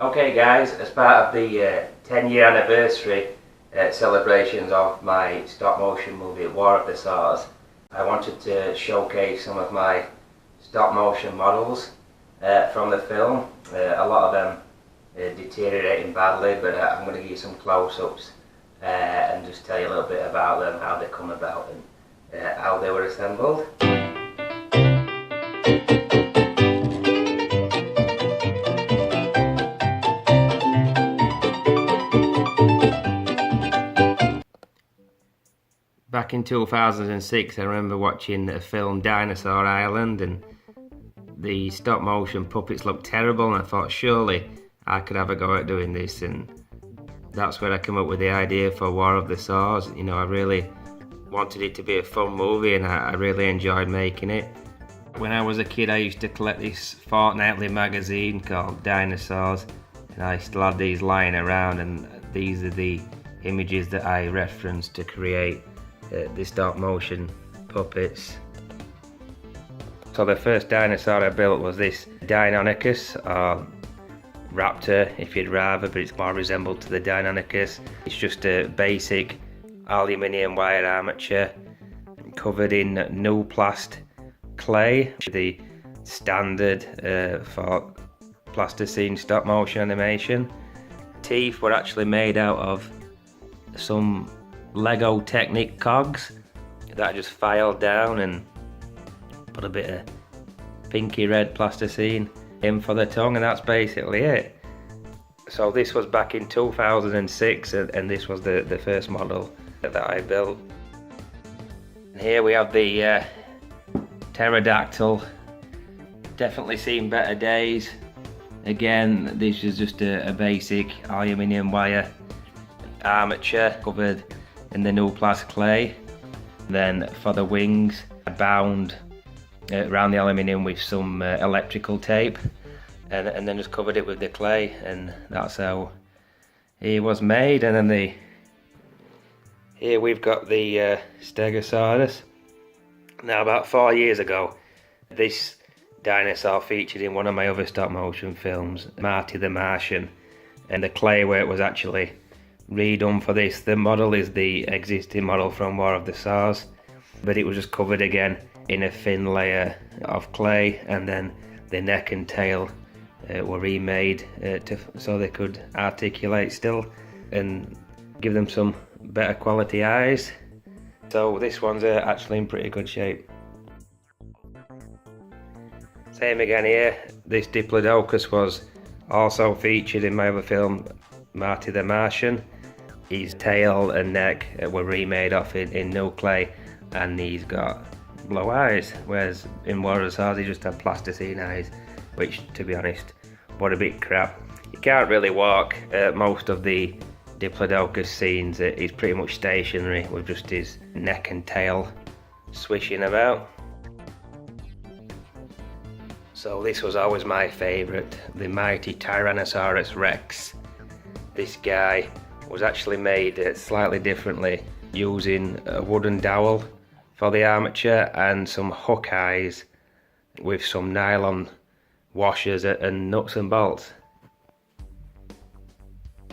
Okay guys, as part of the 10-year anniversary celebrations of my stop motion movie War of the Saurs, I wanted to showcase some of my stop motion models from the film. A lot of them deteriorating badly, but I'm going to give you some close-ups and just tell you a little bit about them, how they come about and how they were assembled. Back in 2006, I remember watching the film Dinosaur Island, and the stop motion puppets looked terrible, and I thought surely I could have a go at doing this, and that's where I came up with the idea for War of the Saurs. You know, I really wanted it to be a fun movie, and I really enjoyed making it. When I was a kid, I used to collect this fortnightly magazine called Dinosaurs, and I still had these lying around, and these are the images that I referenced to create the stop motion puppets. So the first dinosaur I built was this Deinonychus, or raptor if you'd rather, but it's more resembled to the Deinonychus. It's just a basic aluminium wire armature covered in Nuplast clay, the standard for plasticine stop motion animation. Teeth were actually made out of some Lego Technic cogs that I just filed down and put a bit of pinky red plasticine in for the tongue, and that's basically it. So this was back in 2006, and this was the first model that I built. And here we have the pterodactyl. Definitely seen better days. Again, this is just a basic aluminium wire armature covered in the Nuplast clay. Then for the wings, I bound around the aluminium with some electrical tape, and then just covered it with the clay, and that's how he was made. And then here we've got the Stegosaurus. Now, about 4 years ago, this dinosaur featured in one of my other stop motion films, Marty the Martian, and the clay work was actually redone for this. The model is the existing model from War of the Saurs, but it was just covered again in a thin layer of clay, and then the neck and tail were remade so they could articulate still and give them some better quality eyes. So this one's actually in pretty good shape. Same again here. This Diplodocus was also featured in my other film Marty the Martian. His tail and neck were remade off in no clay, and he's got blue eyes, whereas in War of the Saurs he just had plasticine eyes, which, to be honest, were a bit crap. He can't really walk. Most of the Diplodocus scenes, he's pretty much stationary with just his neck and tail swishing about. So this was always my favourite, the mighty Tyrannosaurus Rex. This guy was actually made slightly differently, using a wooden dowel for the armature and some hook eyes with some nylon washers and nuts and bolts.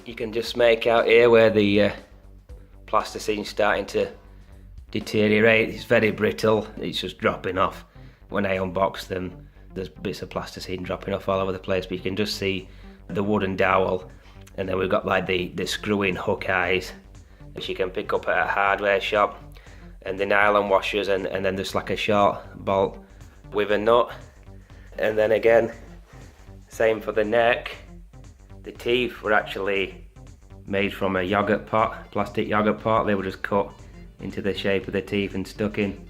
You can just make out here where the plasticine's starting to deteriorate. It's very brittle, it's just dropping off. When I unbox them, there's bits of plasticine dropping off all over the place, but you can just see the wooden dowel. And then we've got like the screw-in hook eyes, which you can pick up at a hardware shop, and the nylon washers, and then just like a short bolt with a nut. And then again, same for the neck. The teeth were actually made from a yogurt pot, plastic yogurt pot. They were just cut into the shape of the teeth and stuck in.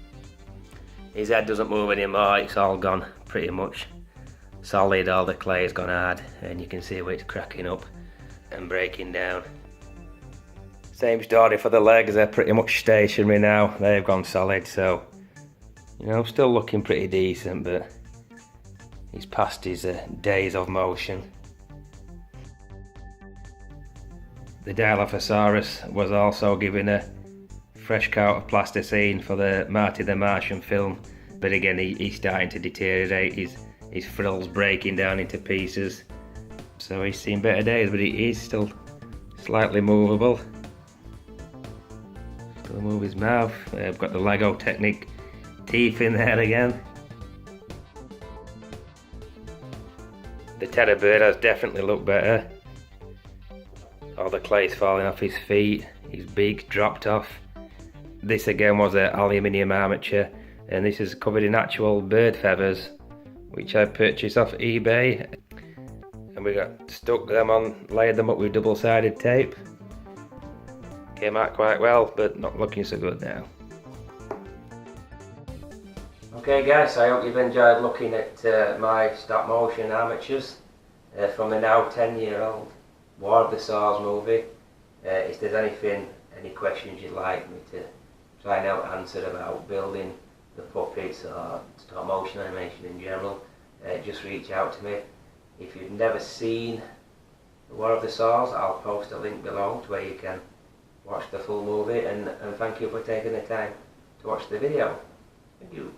His head doesn't move anymore, it's all gone pretty much solid. All the clay has gone hard, and you can see where it's cracking up and breaking down. Same story for the legs, they're pretty much stationary now. They've gone solid, so you know, still looking pretty decent, but he's past his days of motion. The Dilophosaurus was also given a fresh coat of plasticine for the Marty the Martian film, but again he's starting to deteriorate. His frills breaking down into pieces. So he's seen better days, but he is still slightly movable. Still move his mouth. I've got the Lego Technic teeth in there again. The teddy bear has definitely looked better. All the clay's falling off his feet, his beak dropped off. This again was an aluminium armature, and this is covered in actual bird feathers, which I purchased off eBay. And we stuck them on, layered them up with double-sided tape. Came out quite well, but not looking so good now. Okay guys, I hope you've enjoyed looking at my stop motion armatures from the now 10-year-old War of the Saurs movie. If there's any questions you'd like me to try and help answer about building the puppets or stop motion animation in general, just reach out to me. If you've never seen the War of the Saurs, I'll post a link below to where you can watch the full movie, and thank you for taking the time to watch the video. Thank you.